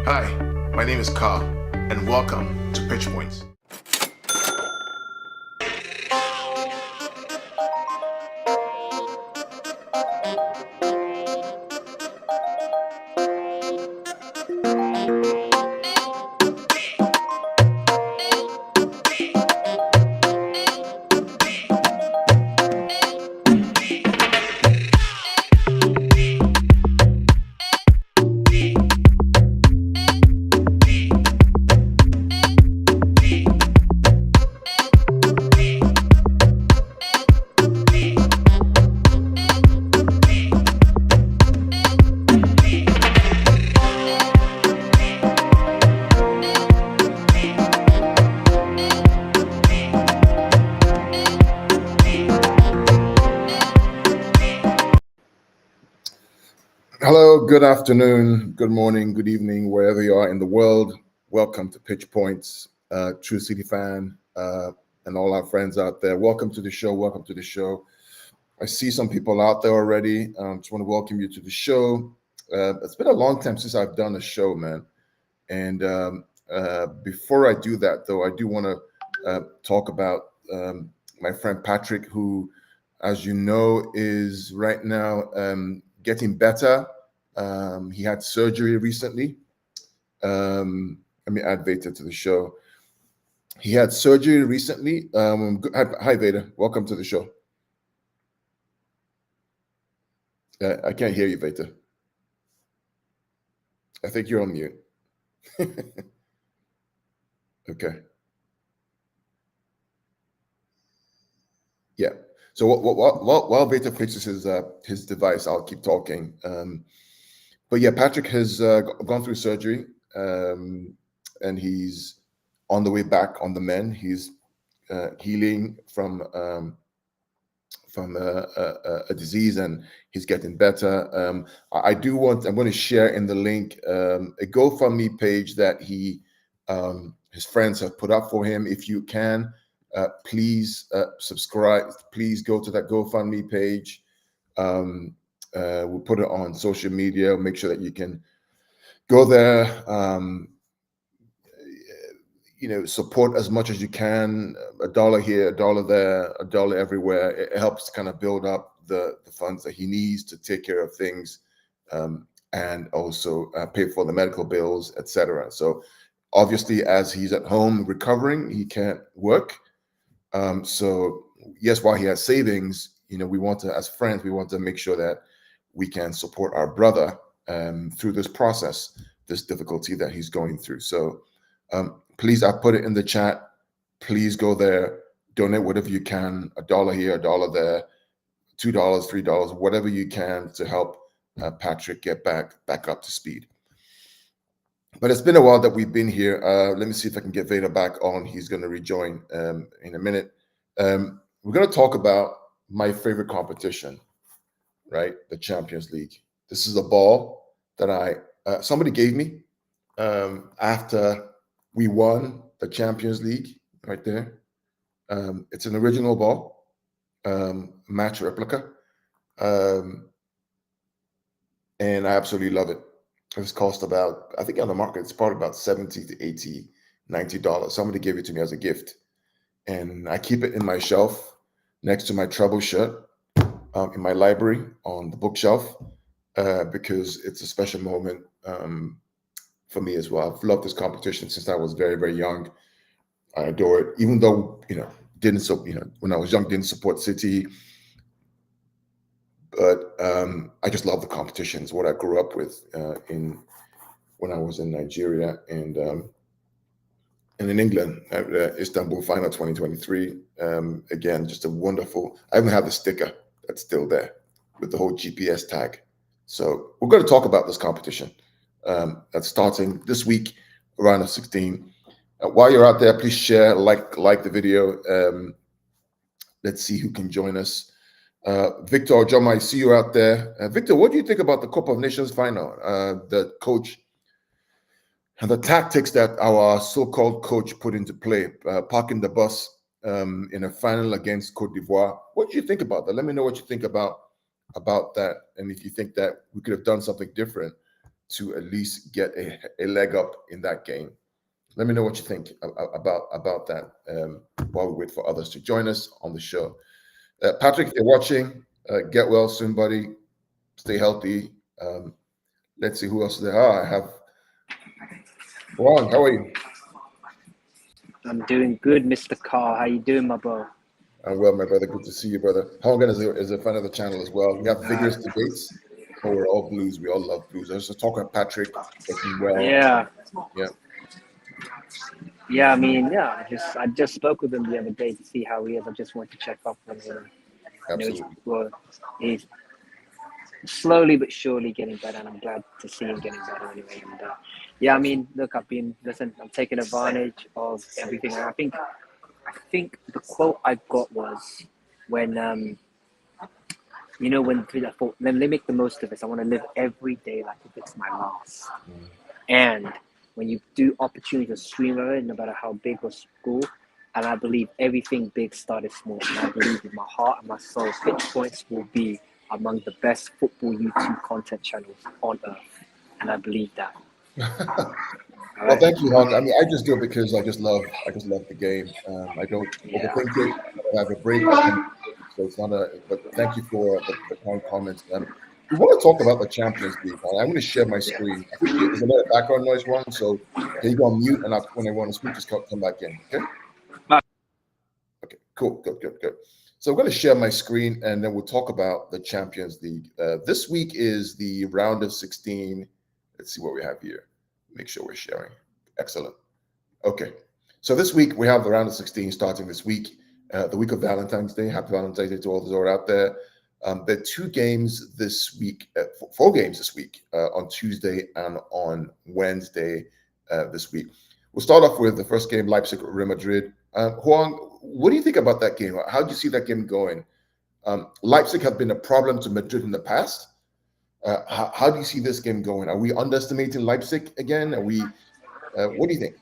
Hi, my name is Carl, and welcome to Pitch Points. Hello, good afternoon, good morning, good evening, wherever you are in the world. Welcome to Pitch Points, True City fan, and all our friends out there. Welcome to the show. Welcome to the show. I see some people out there already. Just want to welcome you to the show. It's been a long time since I've done a show, man. And before I do that, though, I do want to talk about my friend Patrick, who, as you know, is right now getting better. He had surgery recently. Let me add Veda to the show. He had surgery recently. Hi, Veda. Welcome to the show. I can't hear you, Veda. I think you're on mute. Okay. Yeah. So while Veda fixes his device, I'll keep talking. But yeah, Patrick has gone through surgery, and he's on the way back on the mend. He's healing from a disease, and he's getting better. I'm going to share in the link a GoFundMe page that his friends have put up for him. If you can, please subscribe. Please go to that GoFundMe page. We'll put it on social media. Make sure that you can go there. Support as much as you can. $1 here, $1 there, $1 everywhere. It helps kind of build up the funds that he needs to take care of things, and also pay for the medical bills, etc. So obviously, as he's at home recovering, he can't work. So yes, while he has savings, we want to, as friends, we want to make sure that we can support our brother through this process, this difficulty that he's going through. So please, I put it in the chat. Please go there, donate whatever you can, $1 here, $1 there, $2, $3, whatever you can to help Patrick get back up to speed. But it's been a while that we've been here. Let me see if I can get Veda back on. He's going to rejoin in a minute. We're going to talk about my favorite competition, right? The Champions League. This is a ball that somebody gave me after we won the Champions League, right there. It's an original ball, match replica. And I absolutely love it. It's cost about, I think on the market, it's probably about $70 to $80, $90. Somebody gave it to me as a gift. And I keep it in my shelf next to my treble shirt in my library on the bookshelf because it's a special moment for me as well. I've loved this competition since I was very, very young. I adore it, even though, when I was young, didn't support City. But I just love the competition. It's what I grew up with when I was in Nigeria and in England at Istanbul Final 2023. Again, just a wonderful. I even have the sticker that's still there with the whole GPS tag. So we're going to talk about this competition that's starting this week, round of 16. While you're out there, please share, like the video. Let's see who can join us. Victor Joma, I see you out there. Victor, what do you think about the Cup of Nations final? The coach and the tactics that our so-called coach put into play, parking the bus in a final against Cote d'Ivoire. What do you think about that? Let me know what you think about that, and if you think that we could have done something different. to at least get a leg up in that game. Let me know what you think about that while we wait for others to join us on the show. Patrick, if you're watching, get well soon, buddy. Stay healthy. Let's see who else there are. I have Ron. How are you? I'm doing good, Mr. Carr. How you doing, my bro? I'm well, my brother. Good to see you, brother. Hongan is a fan of the channel as well. We have vigorous debates. Oh, we're all blues. We all love blues. I was just talking to Patrick, looking well. Yeah. Yeah. Yeah, I mean, yeah. I just spoke with him the other day to see how he is. I just wanted to check up on him. Absolutely. He's slowly but surely getting better, and I'm glad to see him getting better anyway. And yeah, I mean, look, I'm taking advantage of everything. And I think the quote I got was when when I thought, let me make the most of this. I want to live every day like if it's my last. And when you do opportunity to stream of it, no matter how big or small, and I believe everything big started small. And I believe in my heart and my soul, Pitch Points will be among the best football YouTube content channels on earth. And I believe that. Well, thank you, Hong. I mean, I just do it because I just love the game. I don't overthink it. I have a break, so it's not a. But thank you for the kind comments. We want to talk about the Champions League. I'm going to share my screen. I think there's a lot of background noise, Ron. So can you go on mute, and when I want to speak, just come back in. Okay. Okay. Cool. Good. So I'm going to share my screen, and then we'll talk about the Champions League. This week is the round of 16. Let's see what we have here. Make sure we're sharing. Excellent. Okay. So this week we have the round of 16 starting this week, the week of Valentine's Day. Happy Valentine's Day to all those who are out there. There are 2 games this week, 4 games this week, on Tuesday and on Wednesday this week. We'll start off with the first game, Leipzig Real Madrid. Huang, what do you think about that game? How do you see that game going? Leipzig have been a problem to Madrid in the past. How do you see this game going? Are we underestimating Leipzig again? Are we? What do you think?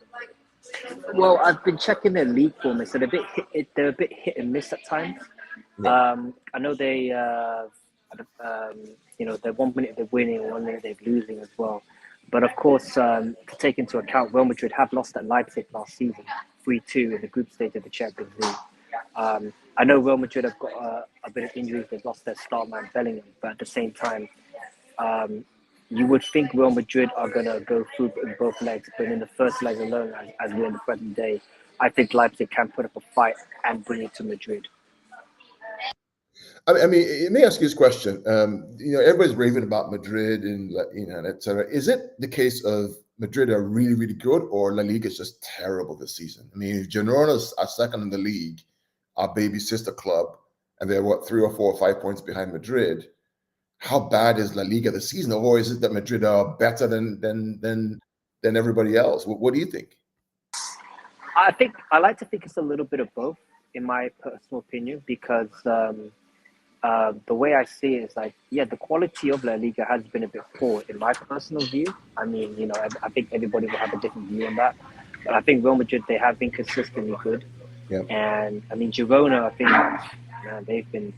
Well, I've been checking their league form. So they're a bit hit and miss at times. Yeah. I know they, they're 1 minute they're winning, 1 minute they're losing as well. But of course, to take into account, Real Madrid have lost at Leipzig last season, 3-2 in the group stage of the Champions League. I know Real Madrid have got a bit of injuries. They've lost their star man Bellingham, but at the same time, you would think Real Madrid are going to go through in both legs, but in the first leg alone, as we're in the present day, I think Leipzig can put up a fight and bring it to Madrid. I mean, let me ask you this question. Everybody's raving about Madrid and et cetera. Is it the case of Madrid are really, really good, or La Liga is just terrible this season? I mean, Girona are second in the league, our baby sister club, and they're 3 or 4 or 5 points behind Madrid. How bad is La Liga this season, or is it that Madrid are better than everybody else? What do you think? I like to think it's a little bit of both, in my personal opinion, because the way I see it is the quality of La Liga has been a bit poor in my personal view. I mean, I think everybody will have a different view on that, but I think Real Madrid, they have been consistently good. Yeah. And I mean, Girona, I think, they've been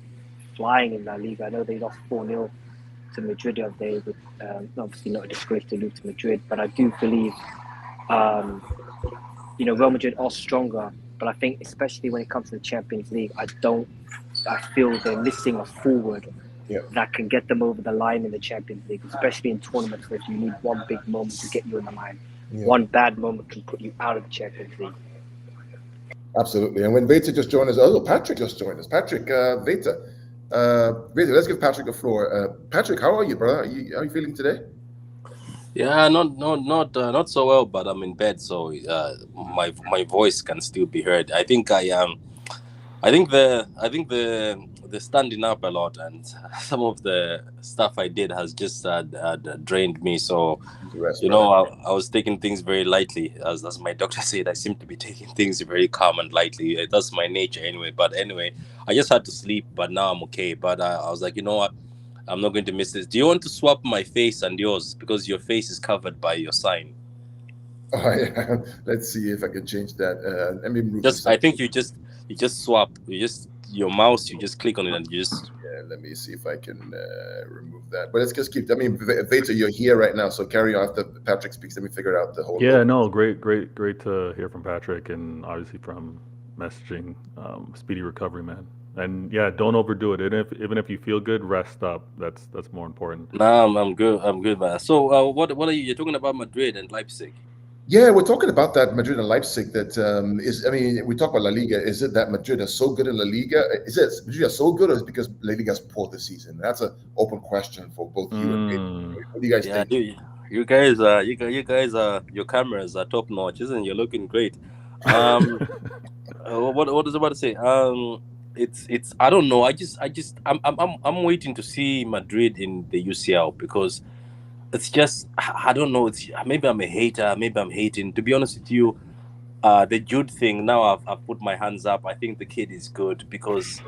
flying in La Liga. I know they lost 4-0 to Madrid the other day, but obviously not a disgrace to lose to Madrid. But I do believe, Real Madrid are stronger. But I think, especially when it comes to the Champions League, I feel they're missing a forward that can get them over the line in the Champions League, especially in tournaments where you need one big moment to get you in the line. Yeah. One bad moment can put you out of the Champions League. Absolutely. And when Veta just joined us, Patrick just joined us. Patrick, Veta, let's give Patrick the floor. Patrick, how are you, brother? How are you feeling today? Yeah, not so well, but I'm in bed, so my voice can still be heard. I think the standing up a lot, and some of the stuff I did has just drained me. So I was taking things very lightly, as my doctor said. I seem to be taking things very calm and lightly. That's my nature anyway. But anyway, I just had to sleep, but now I'm okay. But I was like, you know what? I'm not going to miss this. Do you want to swap my face and yours, because your face is covered by your sign? Oh, yeah. Let's see if I can change that. Let me move I think you just swap. You just your mouse, you just click on it and you just. Yeah, let me see if I can remove that. But let's just keep. I mean, Veta, you're here right now, so carry on after Patrick speaks. Let me figure out the whole. Yeah, no, great to hear from Patrick, and obviously from messaging. Speedy recovery, man. And yeah, don't overdo it. And even if you feel good, rest up. That's more important. Nah, I'm good. I'm good, man. So, what are you? You're talking about Madrid and Leipzig. Yeah, we're talking about that Madrid and Leipzig. That is, I mean, we talk about La Liga. Is it that Madrid is so good in La Liga? Is it Madrid are so good, or is it because La Liga is poor this season? That's an open question for both you and me. What do you guys think? You guys are your cameras are top notch, isn't it? You're looking great. What was I about to say? It's I don't know. I'm waiting to see Madrid in the UCL because it's just I don't know. It's maybe I'm a hater. Maybe I'm hating. To be honest with you, the Jude thing. Now I've put my hands up. I think the kid is good because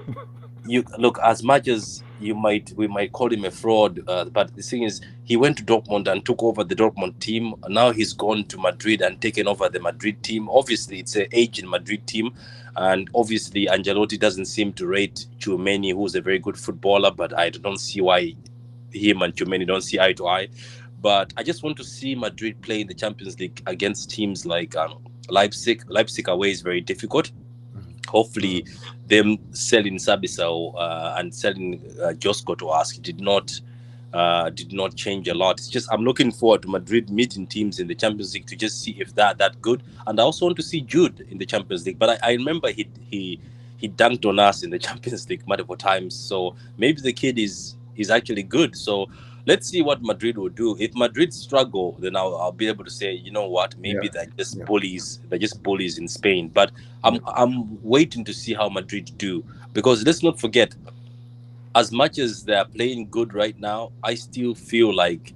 you look, as much as we might call him a fraud, but the thing is, he went to Dortmund and took over the Dortmund team. Now he's gone to Madrid and taken over the Madrid team. Obviously, it's an aging Madrid team, and obviously Ancelotti doesn't seem to rate Tchouaméni, who's a very good footballer. But I don't see why him and Tchouaméni don't see eye to eye. But I just want to see Madrid play in the Champions League against teams like Leipzig. Leipzig away is very difficult. Hopefully, them selling Sabitzer and selling Josko to us did not change a lot. It's just I'm looking forward to Madrid meeting teams in the Champions League to just see if that good. And I also want to see Jude in the Champions League. But I remember he dunked on us in the Champions League multiple times. So maybe the kid is actually good. So let's see what Madrid will do. If Madrid struggle, then I'll be able to say, you know what, maybe they're just bullies. They're just bullies in Spain. But I'm waiting to see how Madrid do, because let's not forget, as much as they're playing good right now, I still feel like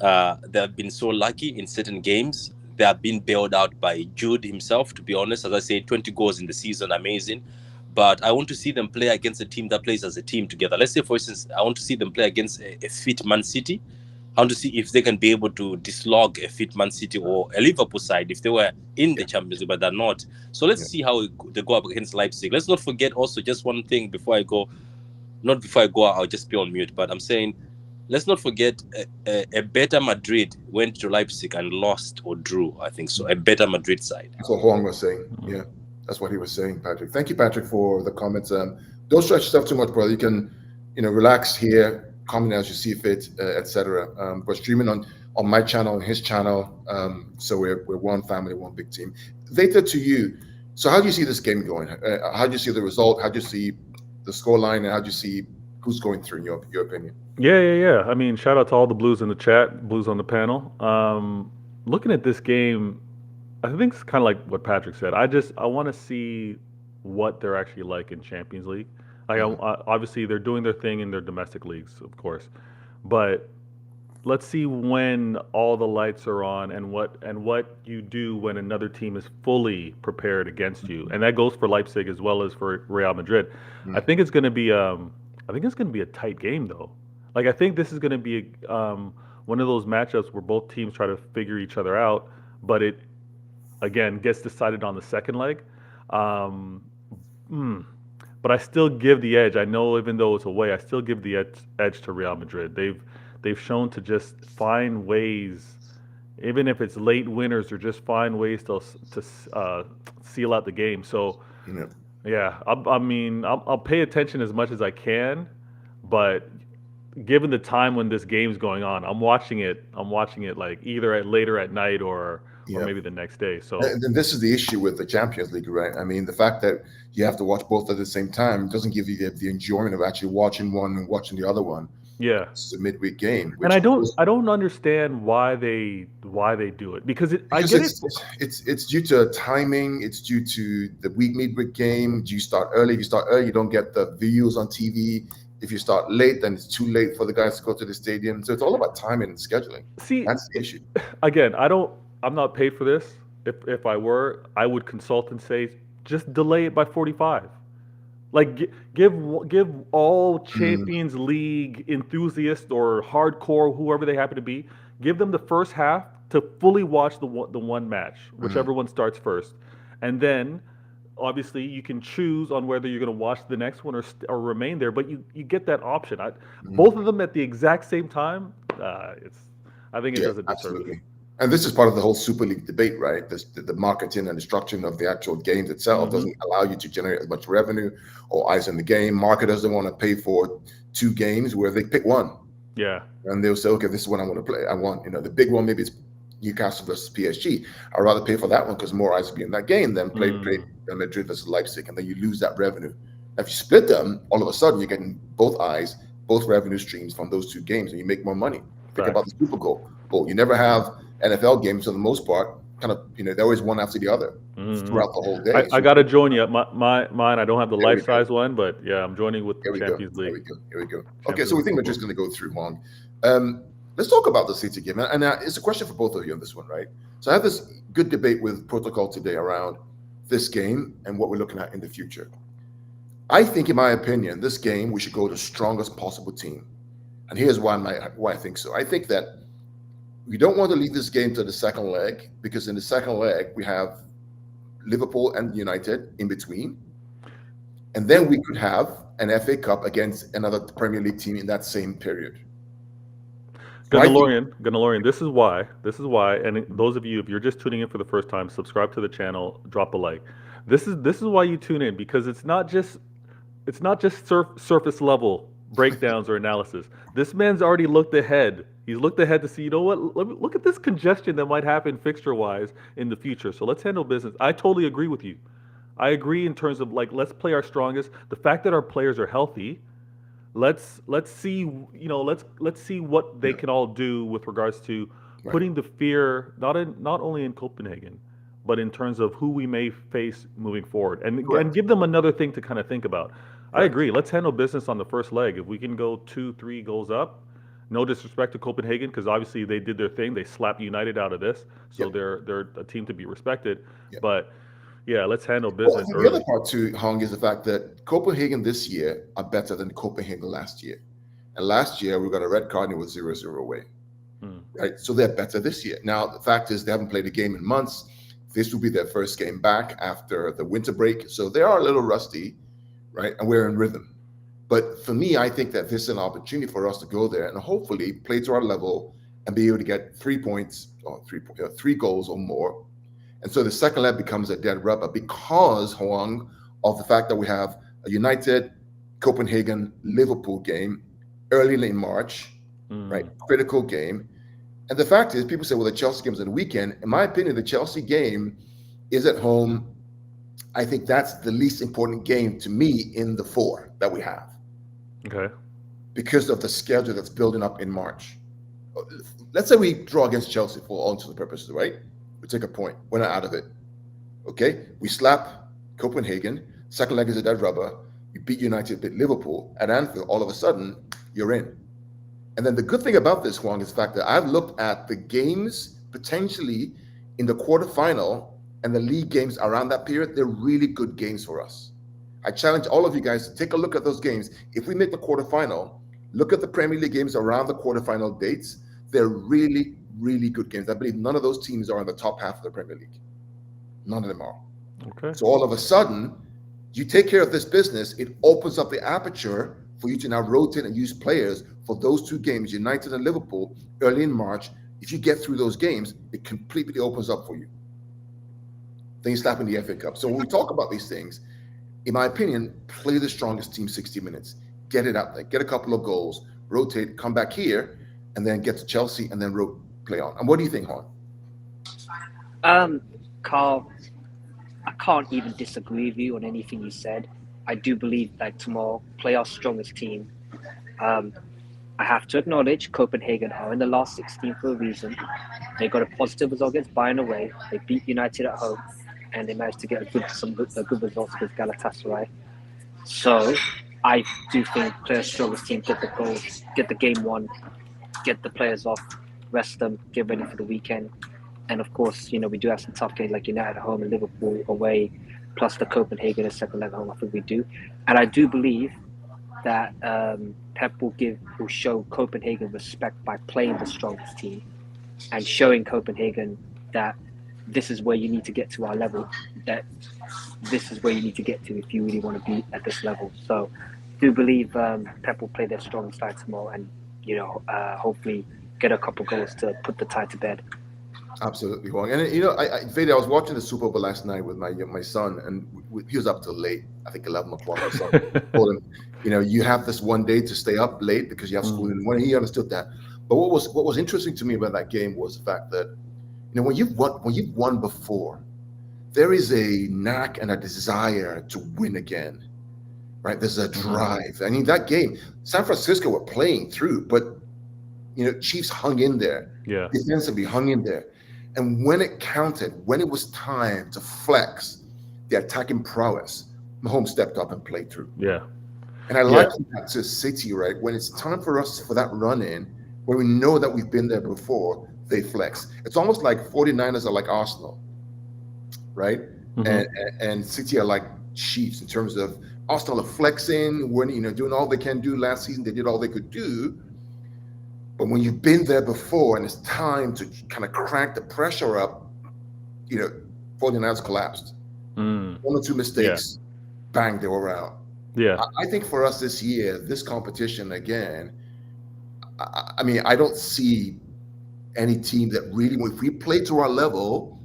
they have been so lucky in certain games. They have been bailed out by Jude himself, to be honest. As I say, 20 goals in the season, amazing. But I want to see them play against a team that plays as a team together. Let's say, for instance, I want to see them play against a fit Man City. I want to see if they can be able to dislodge a fit Man City or a Liverpool side if they were in the Champions League, but they're not. So let's see how they go up against Leipzig. Let's not forget also just one thing before I go. Not before I go, I'll just be on mute. But I'm saying, let's not forget a better Madrid went to Leipzig and lost or drew, I think so. A better Madrid side. That's what Huang was saying. Yeah, that's what he was saying, Patrick. Thank you, Patrick, for the comments. Don't stretch yourself too much, brother. You can, relax here, comment as you see fit, etc. We're streaming on my channel and his channel. So we're one family, one big team. Veta, to you. So how do you see this game going? How do you see the result? How do you see the scoreline? And how do you see who's going through, in your opinion? Yeah. I mean, shout out to all the Blues in the chat, Blues on the panel. Looking at this game, I think it's kind of like what Patrick said. I want to see what they're actually like in Champions League. Like, obviously, they're doing their thing in their domestic leagues, of course, but let's see when all the lights are on and what you do when another team is fully prepared against you, and that goes for Leipzig as well as for Real Madrid. I think it's going to be a tight game though. Like, I think this is going to be one of those matchups where both teams try to figure each other out, but it again gets decided on the second leg. But I still give the edge. I know, even though it's away, I still give the edge to Real Madrid. They've shown to just find ways, even if it's late winners, or just find ways to seal out the game. So, I'll pay attention as much as I can, but given the time when this game's going on, I'm watching it like either later at night or maybe the next day. So and this is the issue with the Champions League, right? I mean, the fact that you have to watch both at the same time doesn't give you the enjoyment of actually watching one and watching the other one. Yeah, it's a midweek game, and I don't understand why they do it, because it's due to timing. It's due to the midweek game. Do you start early? If you start early, you don't get the views on TV. If you start late, then it's too late for the guys to go to the stadium. So it's all about timing and scheduling. See, that's the issue. Again, I'm not paid for this. If I were, I would consult and say, just delay it by 45. Like, give all Champions League enthusiasts or hardcore, whoever they happen to be, give them the first half to fully watch the one match, whichever one starts first, and then obviously you can choose on whether you're going to watch the next one or remain there, but you get that option. Both of them at the exact same time, I think it does a disservice. Absolutely. And this is part of the whole Super League debate, right? The marketing and the structuring of the actual games itself doesn't allow you to generate as much revenue or eyes in the game. Marketers don't want to pay for 2 games where they pick one. Yeah. And they'll say, okay, this is what I want to play. I want, the big one, maybe it's Newcastle versus PSG. I'd rather pay for that one because more eyes will be in that game than play Madrid versus Leipzig, and then you lose that revenue. Now, if you split them, all of a sudden you're getting both eyes, both revenue streams from those 2 games, and you make more money. Think about the Super Bowl. You never have NFL games for the most part. Kind of, they're always one after the other throughout the whole day. I got to join you. Mine, I don't have the life-size one, but yeah, I'm joining with the Champions League. Here we go. Okay, so we think we're just going to go through Hong. Let's talk about the City game. And it's a question for both of you on this one, right? So I have this good debate with Protocol today around this game and what we're looking at in the future. I think, in my opinion, this game, we should go the strongest possible team. And here's why I think so. I think that we don't want to leave this game to the second leg, because in the second leg, we have Liverpool and United in between. And then we could have an FA Cup against another Premier League team in that same period. Gunalorian, this is why, and those of you, if you're just tuning in for the first time, subscribe to the channel, drop a like. This is why you tune in, because it's not just surface level breakdowns or analysis. This man's already looked ahead. He's looked ahead to see, look at this congestion that might happen fixture-wise in the future. So let's handle business. I totally agree with you. I agree in terms of, let's play our strongest. The fact that our players are healthy, let's see, let's see what they can all do with regards to putting the fear not only in Copenhagen, but in terms of who we may face moving forward, and give them another thing to kind of think about. I agree. Let's handle business on the first leg. If we can go 2-3 goals up, no disrespect to Copenhagen, because obviously they did their thing. They slapped United out of this, so they're a team to be respected. But yeah, let's handle business. The other part too, Hong, is the fact that Copenhagen this year are better than Copenhagen last year. And last year we got a red card and it was 0-0 away. Right? So they're better this year. Now the fact is they haven't played a game in months. This will be their first game back after the winter break. So they are a little rusty, right? And we're in rhythm. But for me, I think that this is an opportunity for us to go there and hopefully play to our level and be able to get 3 points or 3 goals or more. And so the second leg becomes a dead rubber because, Hoang, of the fact that we have a United, Copenhagen, Liverpool game early in March, right? Critical game. And the fact is, people say, well, the Chelsea game is on the weekend. In my opinion, the Chelsea game is at home. I think that's the least important game to me in the 4 that we have. Okay. Because of the schedule that's building up in March. Let's say we draw against Chelsea for all intents and purposes, right? We take a point. We're not out of it. Okay? We slap Copenhagen. Second leg is a dead rubber. You beat United, beat Liverpool at Anfield. All of a sudden, you're in. And then the good thing about this, Juan, is the fact that I've looked at the games potentially in the quarterfinal and the league games around that period. They're really good games for us. I challenge all of you guys to take a look at those games. If we make the quarterfinal, look at the Premier League games around the quarterfinal dates. They're really, really good games. I believe none of those teams are in the top half of the Premier League. None of them are. Okay. So all of a sudden, you take care of this business, it opens up the aperture for you to now rotate and use players for those 2 games, United and Liverpool, early in March. If you get through those games, it completely opens up for you. Then you slap in the FA Cup. So when we talk about these things, in my opinion, play the strongest team 60 minutes. Get it out there. Get a couple of goals. Rotate. Come back here. And then get to Chelsea and then play on. And what do you think, Hon? Carl, I can't even disagree with you on anything you said. I do believe that tomorrow, play our strongest team. I have to acknowledge Copenhagen are in the last 16 for a reason. They got a positive result against Bayern away. They beat United at home. And they managed to get some good results against Galatasaray. So I do think play our strongest team, get the goals, get the game won, get the players off, rest them, get ready for the weekend. And of course, we do have some tough games like United at home and Liverpool away, plus the Copenhagen second leg at home. I think we do. And I do believe that Pep will show Copenhagen respect by playing the strongest team and showing Copenhagen that this is where you need to get to our level. That this is where you need to get to if you really want to be at this level. So, do believe Pep will play their strong side tomorrow, and hopefully get a couple goals to put the tie to bed. Absolutely, Juan. And Vader, I was watching the Super Bowl last night with my son, and he was up till late. I think 11 o'clock or something. I told him, you have this one day to stay up late because you have school in the morning. He understood that. But what was interesting to me about that game was the fact that when you've won before, there is a knack and a desire to win again, right? There's a drive. I mean, that game, San Francisco were playing through, but Chiefs hung in there. Yeah, defensively hung in there. And when it counted, when it was time to flex the attacking prowess, Mahomes stepped up and played through. Yeah. And I like that to City, right? When it's time for us for that run in, when we know that we've been there before, they flex. It's almost like 49ers are like Arsenal, right? And City are like Chiefs in terms of Arsenal are flexing, when doing all they can do. Last season, they did all they could do. But when you've been there before and it's time to kind of crank the pressure up, 49ers collapsed. One or two mistakes, bang, they were out. Yeah. I think for us this year, this competition again, I mean, I don't see any team that really, if we play to our level,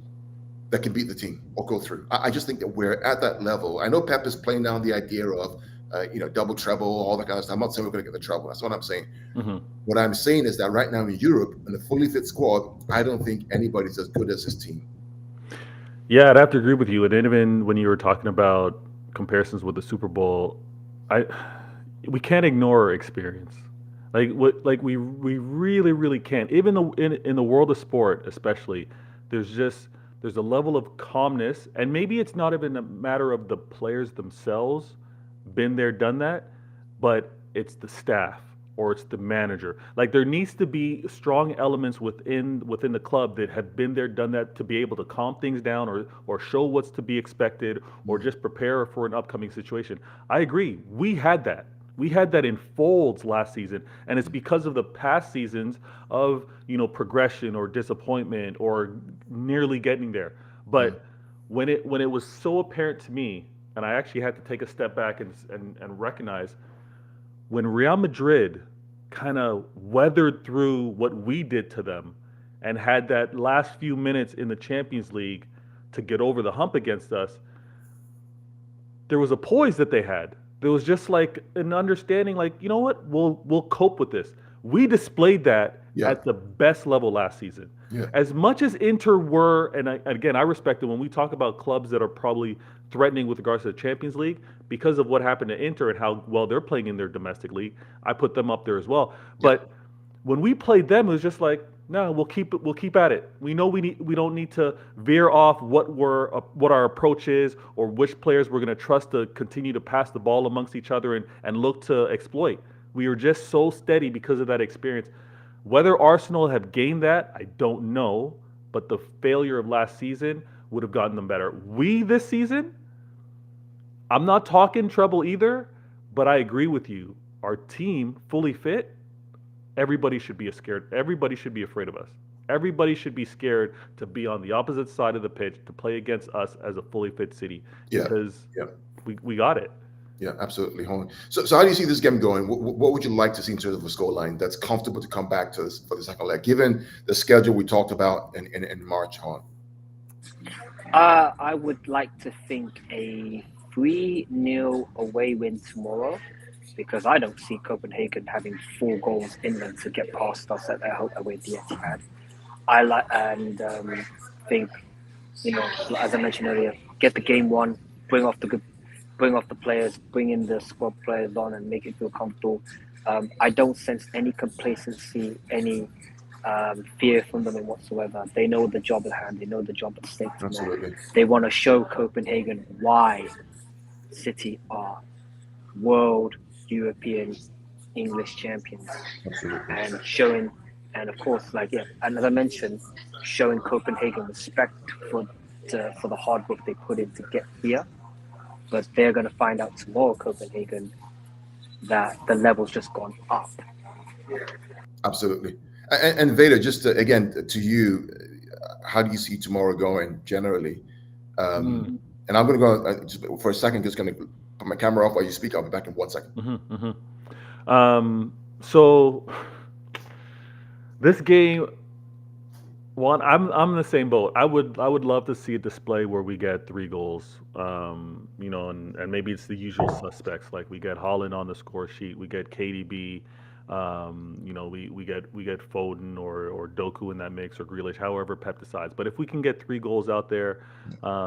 that can beat the team or go through. I just think that we're at that level. I know Pep is playing down the idea of, double treble, all that kind of stuff. I'm not saying we're going to get the treble. That's what I'm saying. What I'm saying is that right now in Europe, in a fully fit squad, I don't think anybody's as good as this team. Yeah, I'd have to agree with you. And even when you were talking about comparisons with the Super Bowl, we can't ignore experience. We really, really can't. Even in the world of sport, especially, there's a level of calmness, and maybe it's not even a matter of the players themselves, been there, done that, but it's the staff or it's the manager. Like, there needs to be strong elements within the club that have been there, done that, to be able to calm things down or show what's to be expected or just prepare for an upcoming situation. I agree. We had that. We had that in folds last season, and it's because of the past seasons of progression or disappointment or nearly getting there. But when it was so apparent to me, and I actually had to take a step back and recognize, when Real Madrid kind of weathered through what we did to them and had that last few minutes in the Champions League to get over the hump against us, there was a poise that they had. There was just like an understanding, like, you know what, we'll cope with this. We displayed that at the best level last season. Yeah. As much as Inter were, and I respect it when we talk about clubs that are probably threatening with regards to the Champions League, because of what happened to Inter and how well they're playing in their domestic league, I put them up there as well. Yeah. But when we played them, it was just like, no, we'll keep at it. We know we don't need to veer off what our approach is or which players we're going to trust to continue to pass the ball amongst each other and look to exploit. We were just so steady because of that experience. Whether Arsenal have gained that, I don't know, but the failure of last season would have gotten them better. We this season, I'm not talking treble either, but I agree with you. Our team fully fit. Everybody should be scared. Everybody should be afraid of us. Everybody should be scared to be on the opposite side of the pitch to play against us as a fully fit City. Because we got it. Yeah, absolutely. So how do you see this game going? What would you like to see in terms of a scoreline that's comfortable to come back to this for the second leg, given the schedule we talked about in March, Hon? I would like to think a 3-0 away win tomorrow, because I don't see Copenhagen having 4 goals in them to get past us at their away at the Etihad. I think, as I mentioned earlier, get the game won, bring off the players, bring in the squad players on and make it feel comfortable. I don't sense any complacency, any fear from them whatsoever. They know the job at hand. They know the job at stake. Absolutely. They want to show Copenhagen why City are world, European, English champions. Absolutely. And of course, and as I mentioned, showing Copenhagen respect for the hard work they put in to get here. But they're going to find out tomorrow, Copenhagen, that the level's just gone up. Absolutely. And Vader, just again to you, how do you see tomorrow going generally? And I'm going to go just for a second, just going to put my camera off while you speak. I'll be back in 1 second. So this game, one, I'm in the same boat. I would love to see a display where we get 3 goals. You know, and maybe it's the usual suspects. Like we get Haaland on the score sheet, we get KDB. You know, we get Foden or Doku in that mix, or Grealish, however Pep decides. But if we can get 3 goals out there,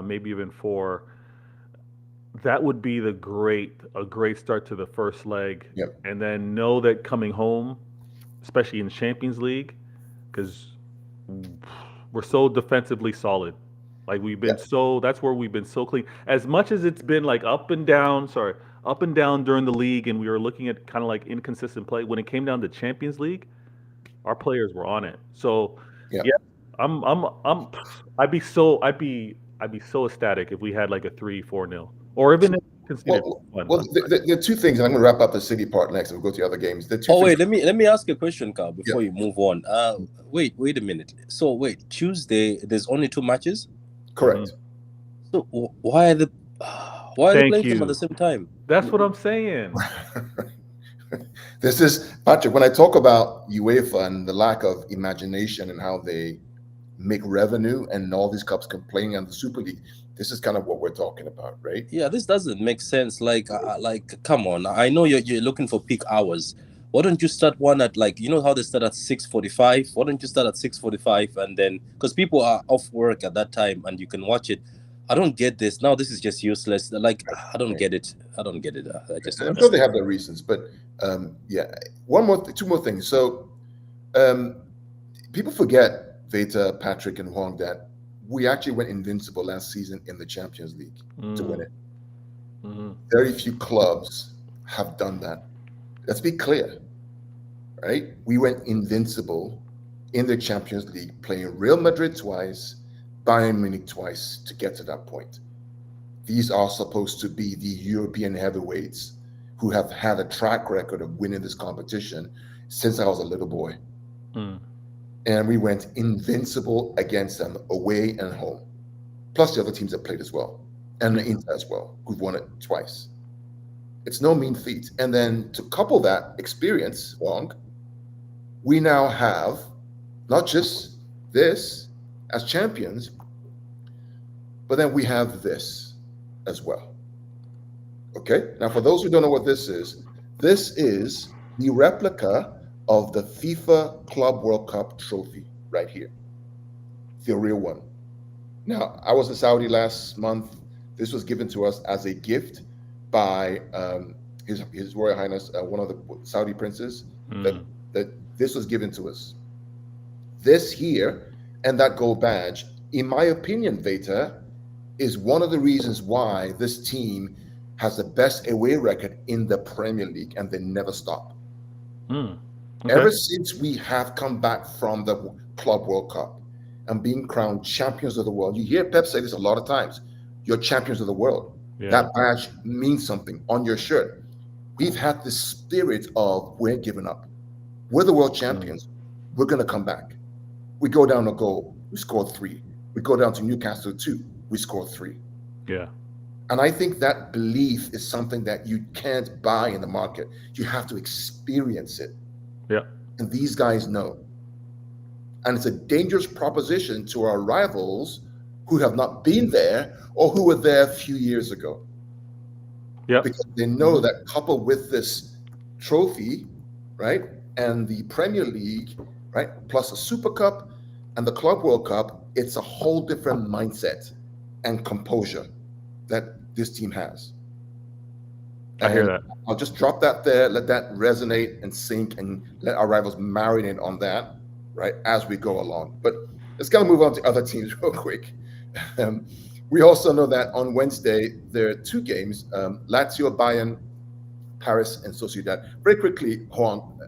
maybe even 4, that would be a great start to the first leg. Yep. And then know that coming home, especially in Champions League, because we're so defensively solid. Like we've been that's where we've been so clean. As much as it's been like up and down during the league, and we were looking at kind of like inconsistent play. When it came down to Champions League, our players were on it. So I'd be so ecstatic if we had like a 3-4-0, or even there are 2 things, and I'm going to wrap up the City part next, and we'll go to the other games. Wait, let me ask you a question, Carl, before you move on. Wait a minute. So wait, Tuesday there's only 2 matches? Correct. So why are they playing them at the same time? That's what I'm saying. This is, Patrick, when I talk about UEFA and the lack of imagination and how they make revenue and all these clubs complaining on the Super League, this is kind of what we're talking about, right? Yeah, this doesn't make sense. Like come on. I know you're looking for peak hours. Why don't you start one at, like, you know how they start at 6:45? Why don't you start at 6:45, and then, because people are off work at that time and you can watch it. I don't get this. Now this is just useless. Like, I don't get it. I just I'm sure they have their reasons, but 2 more things. So people forget, Veta, Patrick, and Huang, that we actually went invincible last season in the Champions League to win it. Very few clubs have done that. Let's be clear, right? We went invincible in the Champions League, playing Real Madrid twice, Bayern Munich twice to get to that point. These are supposed to be the European heavyweights who have had a track record of winning this competition since I was a little boy. And we went invincible against them away and home, plus the other teams that played as well, and the Inter as well, who've won it twice. It's no mean feat. And then to couple that experience, Wong, we now have not just this as champions, but then we have this as well. Okay? Now, for those who don't know what this is the replica of the FIFA Club World Cup trophy right here, the real one. Now, I was in Saudi last month. This was given to us as a gift by His Royal Highness, one of the Saudi princes, that this was given to us. This here and that gold badge, in my opinion, Veta, is one of the reasons why this team has the best away record in the Premier League, and they never stop. Ever since we have come back from the Club World Cup and being crowned champions of the world, you hear Pep say this a lot of times, you're champions of the world. That badge means something on your shirt. We've had this spirit of, we're giving up. We're the world champions. We're going to come back. We go down a goal, we scored 3. We go down to Newcastle 2, we scored 3. Yeah. And I think that belief is something that you can't buy in the market. You have to experience it. Yeah. And these guys know. And it's a dangerous proposition to our rivals who have not been there or who were there a few years ago. Yeah. Because they know that coupled with this trophy, right, and the Premier League, right, plus the Super Cup and the Club World Cup, it's a whole different mindset and composure that this team has. I hear that. I'll just drop that there, let that resonate and sink, and let our rivals marinate on that, right, as we go along. But let's kind of move on to other teams real quick. We also know that on Wednesday, there are 2 games, Lazio, Bayern, Paris, and Sociedad. Very quickly, Juan,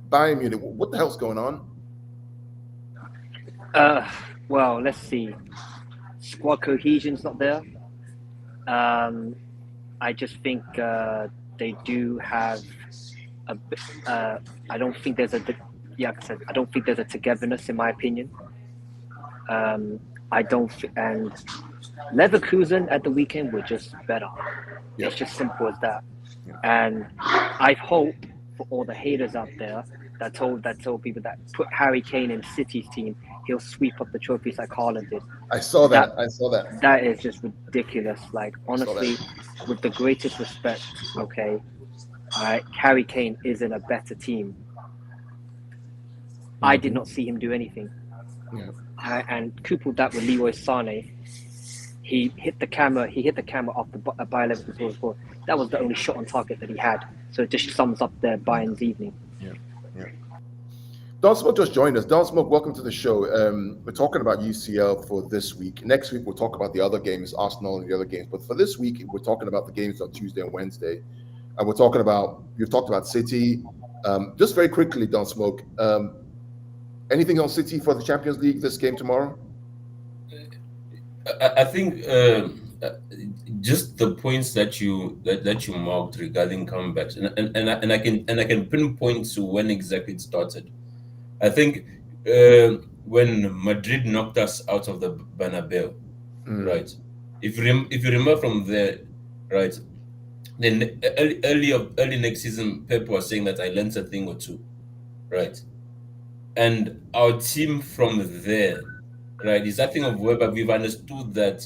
Bayern Munich, what the hell's going on? Well, let's see. Squad cohesion's not there. I just think they do have a bit. I don't think there's a togetherness, in my opinion. I don't, and Leverkusen at the weekend were just better. Yeah. It's just simple as that. Yeah. And I hope for all the haters out there that told people that put Harry Kane in City's team, he'll sweep up the trophies like Haaland did. I saw that. That is just ridiculous. Like, honestly, with the greatest respect, okay, Harry Kane is in a better team. I did not see him do anything. Yeah. And coupled that with Leroy Sané, he hit the camera off the Bayer Leverkusen score. That was the only shot on target that he had. So it just sums up the Bayern's evening. Yeah. Don Smoke just joined us. Don Smoke, welcome to the show. We're talking about UCL for this week. Next week, we'll talk about the other games, Arsenal and the other games. But for this week, we're talking about the games on Tuesday and Wednesday. And you've talked about City. Just very quickly, Don Smoke, anything on City for the Champions League, this game tomorrow? I think just the points that you marked regarding comebacks, and I can pinpoint to when exactly it started. I think when Madrid knocked us out of the Bernabeu, right? If you remember from there, right? Then early next season, Pep was saying that I learned a thing or two, right? And our team from there, right, is that thing of whereby we've understood that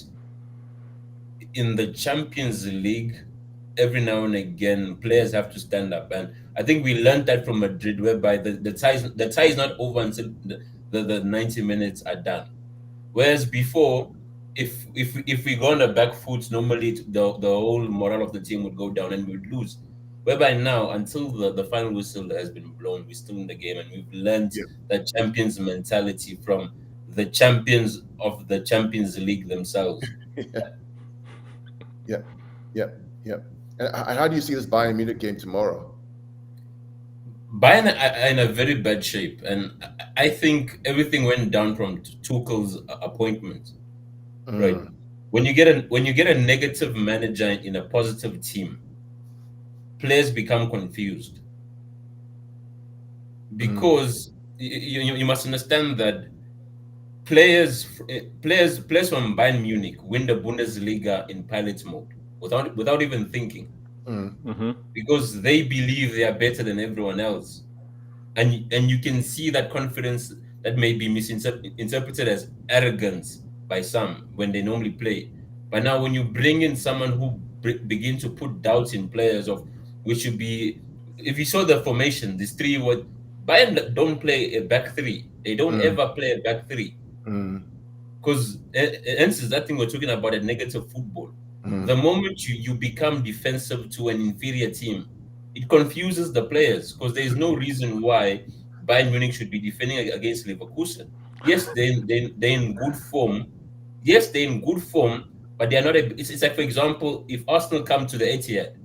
in the Champions League, every now and again, players have to stand up. And I think we learned that from Madrid, whereby the tie is not over until the 90 minutes are done. Whereas before, if we go on the back foot, normally the whole morale of the team would go down and we would lose. Whereby now, until the final whistle has been blown, we're still in the game, and we've learned that champions mentality from the champions of the Champions League themselves. Yeah. And how do you see this Bayern Munich game tomorrow? Bayern are in a very bad shape, and I think everything went down from Tuchel's appointment. Right? When you get a negative manager in a positive team, players become confused, because you must understand that players from Bayern Munich win the Bundesliga in pilot mode without even thinking, because they believe they are better than everyone else, and you can see that confidence that may be misinterpreted as arrogance by some when they normally play. But now when you bring in someone who begin to put doubts in players of which should be, if you saw the formation, these three would Bayern don't play a back three. They don't ever play a back three. Because hence is that thing we're talking about, a negative football. The moment you become defensive to an inferior team, it confuses the players, because there is no reason why Bayern Munich should be defending against Leverkusen. Yes, they're in good form. Yes, they're in good form, but they are not. It's like, for example, if Arsenal come to the Etihad,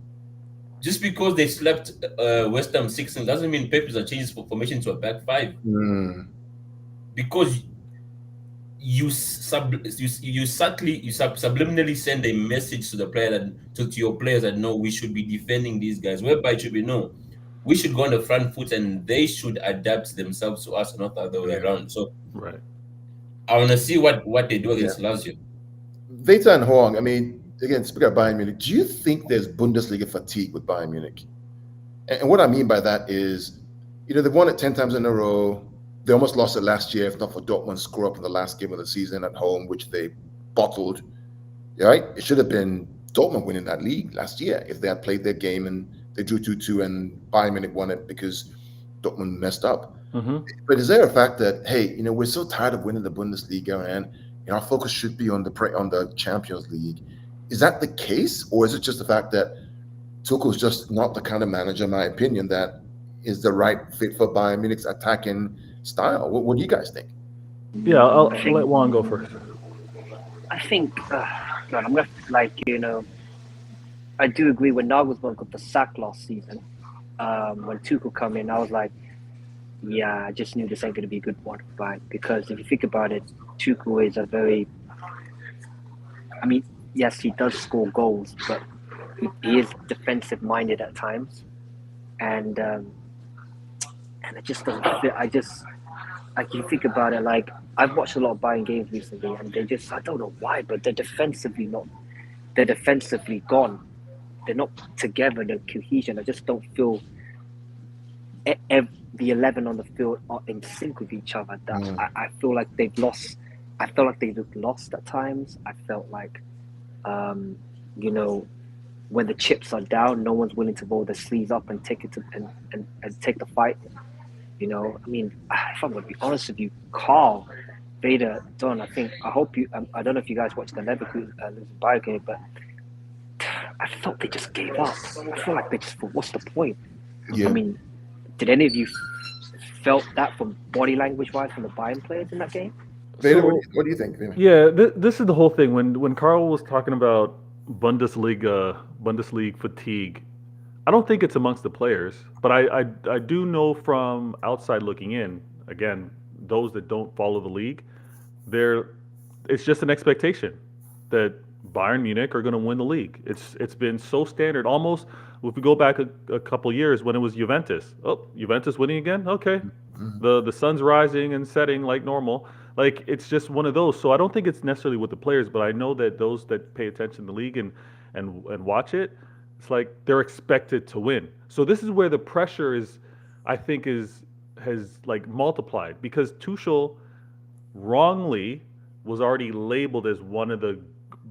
just because they slept West Ham 6-0 doesn't mean Pep has changed formation to a back five. Because you subliminally send a message to the player to your players that no, we should be defending these guys. Whereby it should be no, we should go on the front foot and they should adapt themselves to us, not the other way around. So I want to see what they do against Lazio. Veta and Huang, I mean, again, speaking of Bayern Munich, do you think there's Bundesliga fatigue with Bayern Munich? And what I mean by that is, they've won it 10 times in a row. They almost lost it last year, if not for Dortmund's screw up in the last game of the season at home, which they bottled. Right? It should have been Dortmund winning that league last year if they had played their game and they drew 2-2 and Bayern Munich won it because Dortmund messed up. But is there a fact that, hey, we're so tired of winning the Bundesliga and our focus should be on the Champions League? Is that the case, or is it just the fact that Tuchel's just not the kind of manager, in my opinion, that is the right fit for Bayern Munich's attacking style? What do you guys think? Yeah, I'll let Juan go first. I think, I'm gonna I do agree when Nagelsmann got the sack last season. When Tuchel come in, I was like, yeah, I just knew this ain't gonna be a good one, right? Because if you think about it, Tuchel is yes, he does score goals, but he is defensive minded at times, and it just doesn't fit. like you think about it, like I've watched a lot of Bayern games recently, and they just, I don't know why, but they're defensively gone. They're not together. The cohesion. I just don't feel the 11 on the field are in sync with each other. That I feel like they've lost. I felt like they've lost at times. I felt like, you know, when the chips are down, no one's willing to roll their sleeves up and take it to and take the fight. You know, I mean, if I'm gonna be honest with you, Carl, Vader, Don, I hope you. I don't know if you guys watched the Leverkusen Bayern game, but I felt they just gave up. I feel like they just thought, what's the point? Yeah. I mean, did any of you felt that from body language wise from the Bayern players in that game? Vader, what do you think? Yeah, this is the whole thing. When Carl was talking about Bundesliga fatigue, I don't think it's amongst the players, but I do know from outside looking in, again, those that don't follow the league, it's just an expectation that Bayern Munich are going to win the league. It's been so standard. Almost, if we go back a couple years when it was Juventus. Oh, Juventus winning again? Okay. The sun's rising and setting like normal. Like, it's just one of those. So I don't think it's necessarily with the players, but I know that those that pay attention to the league and watch it, it's like they're expected to win. So this is where the pressure has like multiplied, because Tuchel wrongly was already labeled as one of the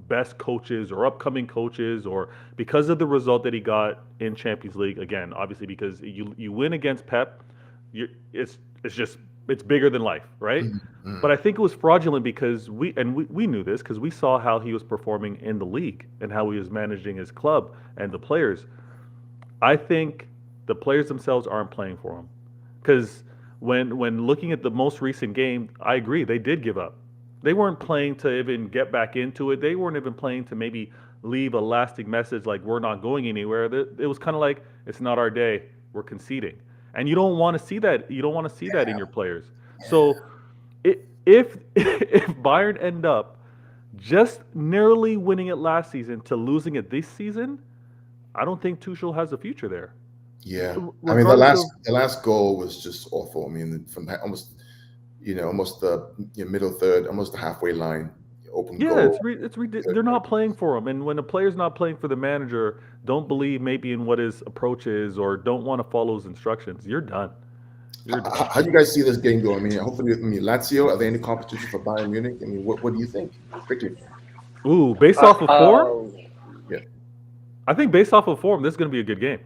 best coaches or upcoming coaches, or because of the result that he got in Champions League. Again, obviously because you win against Pep, it's bigger than life, right? But I think it was fraudulent because we knew this because we saw how he was performing in the league and how he was managing his club and the players. I think the players themselves aren't playing for him, because when looking at the most recent game, I agree, they did give up. They weren't playing to even get back into it. They weren't even playing to maybe leave a lasting message like we're not going anywhere. It was kind of like, it's not our day, we're conceding. And you don't want to see that. You don't want to see that in your players. So if Bayern end up just narrowly winning it last season to losing it this season, I don't think Tuchel has a future there. Yeah, I mean the last goal was just awful. I mean, from almost the middle third, almost the halfway line, open goal. Yeah, it's ridiculous. They're not playing for him, and when a player's not playing for the manager, don't believe maybe in what his approach is, or don't want to follow his instructions, you're done. How do you guys see this game going? I mean, hopefully, Lazio, are they any competition for Bayern Munich? I mean, what do you think? Quickly. Ooh, based off of form? Yeah. I think based off of form, this is going to be a good game.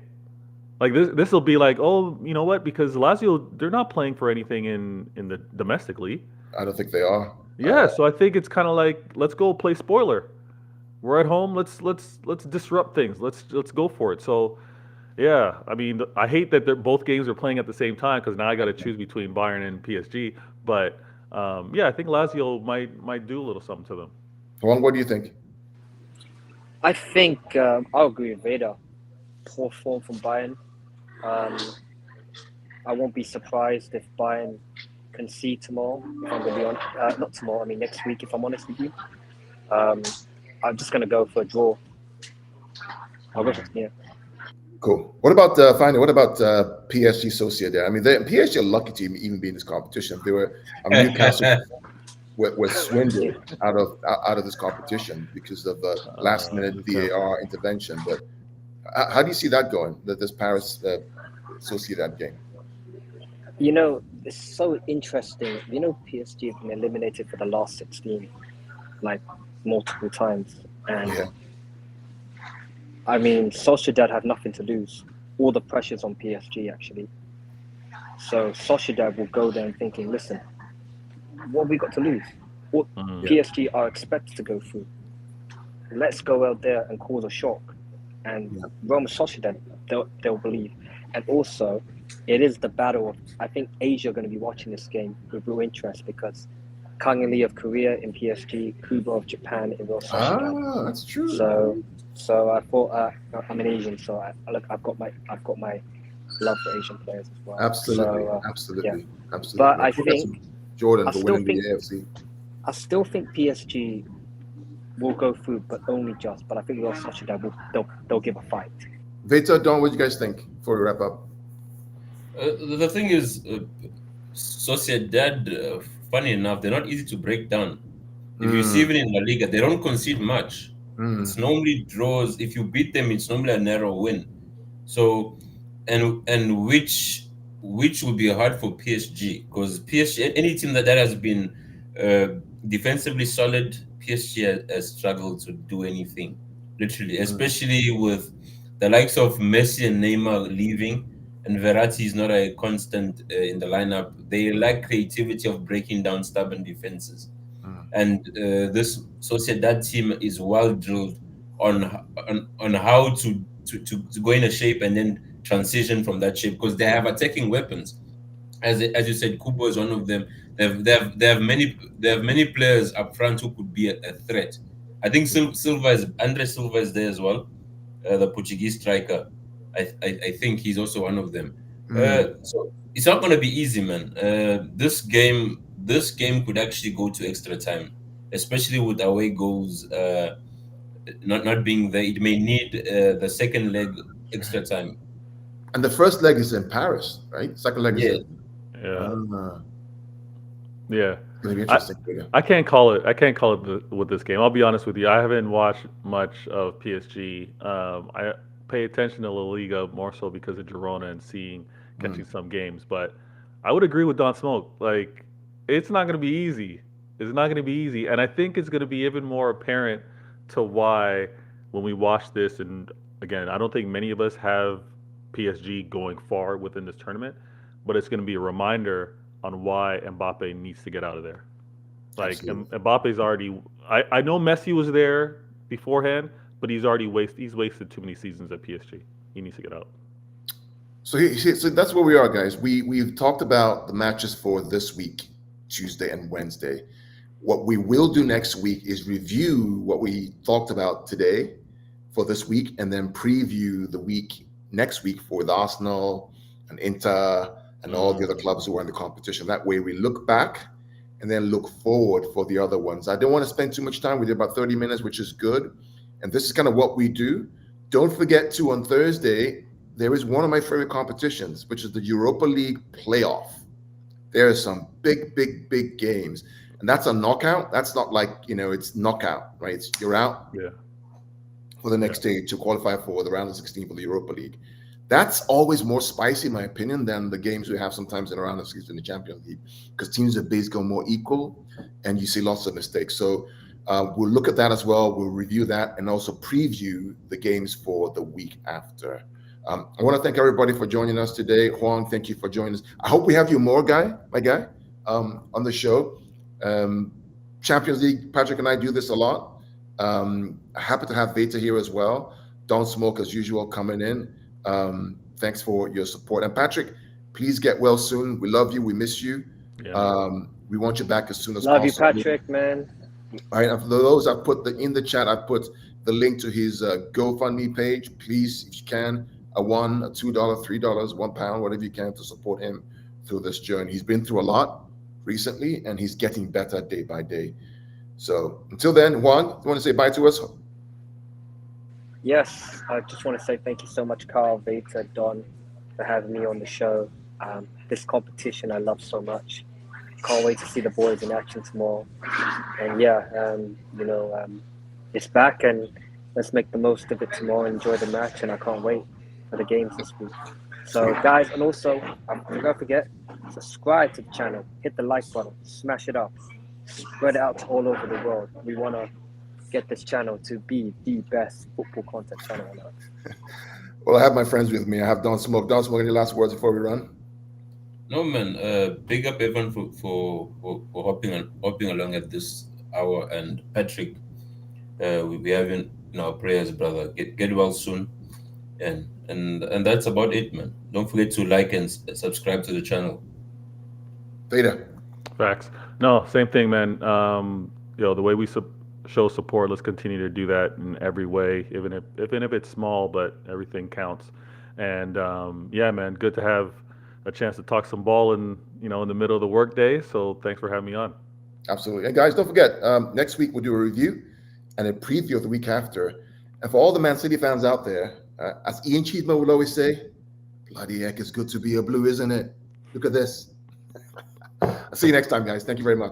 Like this will be like, oh, you know what? Because Lazio, they're not playing for anything in the domestically. I don't think they are. Yeah, so I think it's kind of like, let's go play spoiler. We're at home. Let's disrupt things. Let's go for it. So, yeah, I mean, I hate that both games are playing at the same time, because now I got to choose between Bayern and PSG. But yeah, I think Lazio might do a little something to them. Juan, what do you think? I think I'll agree with Vader. Poor form from Bayern. I won't be surprised if Bayern concede tomorrow. If I'm going to be honest, not tomorrow. I mean next week. If I'm honest with you, I'm just going to go for a draw. Yeah. Cool. What about finally? What about PSG Sociedad? I mean, PSG are lucky to even be in this competition. They were Newcastle were swindled out of this competition because of the last minute VAR intervention. But how do you see that going? This Paris Sociedad game. You know, it's so interesting. You know, PSG have been eliminated for the last 16, like multiple times, and. Yeah. I mean, Sociedad have nothing to lose. All the pressure's on PSG, actually. So Sociedad will go there and thinking, listen, what have we got to lose? PSG are expected to go through. Let's go out there and cause a shock. And Roma Sociedad, they'll believe. And also, it is the battle of, I think Asia are going to be watching this game with real interest, because Kang Lee of Korea in PSG, Kubo of Japan in Roma Sociedad. Ah, that's true. So I thought I'm an Asian, so I've got my love for Asian players as well. Absolutely, so, absolutely, yeah. absolutely. But I think Jordan for winning the AFC. I still think PSG will go through, but only just. But I think Real Sociedad they'll give a fight. Veta, Don, what do you guys think before we wrap up? The thing is, Sociedad, funny enough, they're not easy to break down. If you see even in La Liga, they don't concede much. It's normally draws. If you beat them, it's normally a narrow win. So, and which would be hard for PSG, because PSG, any team that has been defensively solid, PSG has struggled to do anything, literally, especially with the likes of Messi and Neymar leaving, and Verratti is not a constant in the lineup. They lack creativity of breaking down stubborn defenses. And this Sociedad team is well drilled on how to go in a shape and then transition from that shape, because they have attacking weapons. As you said, Kubo is one of them. They have many players up front who could be a threat. I think Andre Silva is there as well, the Portuguese striker. I think he's also one of them. So it's not going to be easy, man. This game could actually go to extra time, especially with away goals not being there. It may need the second leg extra time. And the first leg is in Paris, right? Second leg is in. Yeah. It's gonna be interesting. I can't call it with this game. I'll be honest with you. I haven't watched much of PSG. I pay attention to La Liga more so because of Girona and catching some games. But I would agree with Don Smoke. Like, it's not going to be easy. It's not going to be easy, and I think it's going to be even more apparent to why when we watch this. And again, I don't think many of us have PSG going far within this tournament, but it's going to be a reminder on why Mbappe needs to get out of there. Like, Mbappe's already. I know Messi was there beforehand, but he's wasted too many seasons at PSG. He needs to get out. So that's where we are, guys. We've talked about the matches for this week, Tuesday and Wednesday. What we will do next week is review what we talked about today for this week, and then preview the week next week for the Arsenal and Inter and all the other clubs who are in the competition. That way we look back and then look forward for the other ones. I don't want to spend too much time. We did about 30 minutes, which is good. And this is kind of what we do. Don't forget to, on Thursday, there is one of my favorite competitions, which is the Europa League playoff. There are some big games. And that's a knockout. That's not like, it's knockout, right? You're out for the next stage to qualify for the round of 16 for the Europa League. That's always more spicy, in my opinion, than the games we have sometimes in a round of 16 in the Champions League, because teams are basically more equal and you see lots of mistakes. So we'll look at that as well. We'll review that and also preview the games for the week after. I want to thank everybody for joining us today. Juan, thank you for joining us. I hope we have you more, my guy, on the show. Champions League, Patrick and I do this a lot. Happy to have Veta here as well. Don't Smoke, as usual, coming in. Thanks for your support. And Patrick, please get well soon. We love you. We miss you. We want you back as soon as possible. Love you, Patrick, man. All right. For those, I put in the chat, I put the link to his GoFundMe page. Please, if you can, a $1, a $2, $3, £1, whatever you can to support him through this journey. He's been through a lot recently, and he's getting better day by day. So until then, Juan, you want to say bye to us? Yes, I just want to say thank you so much, Carl, Veta, Don, for having me on the show. This competition I love so much. Can't wait to see the boys in action tomorrow. And it's back, and let's make the most of it tomorrow. Enjoy the match, and I can't wait for the games this week. So, guys, and also, don't forget, subscribe to the channel, hit the like button, smash it up, spread it out to all over the world. We want to get this channel to be the best football content channel on earth. Well, I have my friends with me. I have Don Smoke. Don Smoke, any last words before we run? No, man. Big up everyone for hopping along at this hour. And Patrick, we have in our prayers, brother. Get well soon. And that's about it, man. Don't forget to like and subscribe to the channel. Veda. Facts. No, same thing, man. The way we show support, let's continue to do that in every way, even if it's small, but everything counts. And man, good to have a chance to talk some ball in the middle of the workday. So thanks for having me on. Absolutely. And guys, don't forget, next week we'll do a review and a preview of the week after. And for all the Man City fans out there, as Ian Cheeseman will always say, bloody heck, it's good to be a Blue, isn't it? Look at this. See you next time, guys. Thank you very much.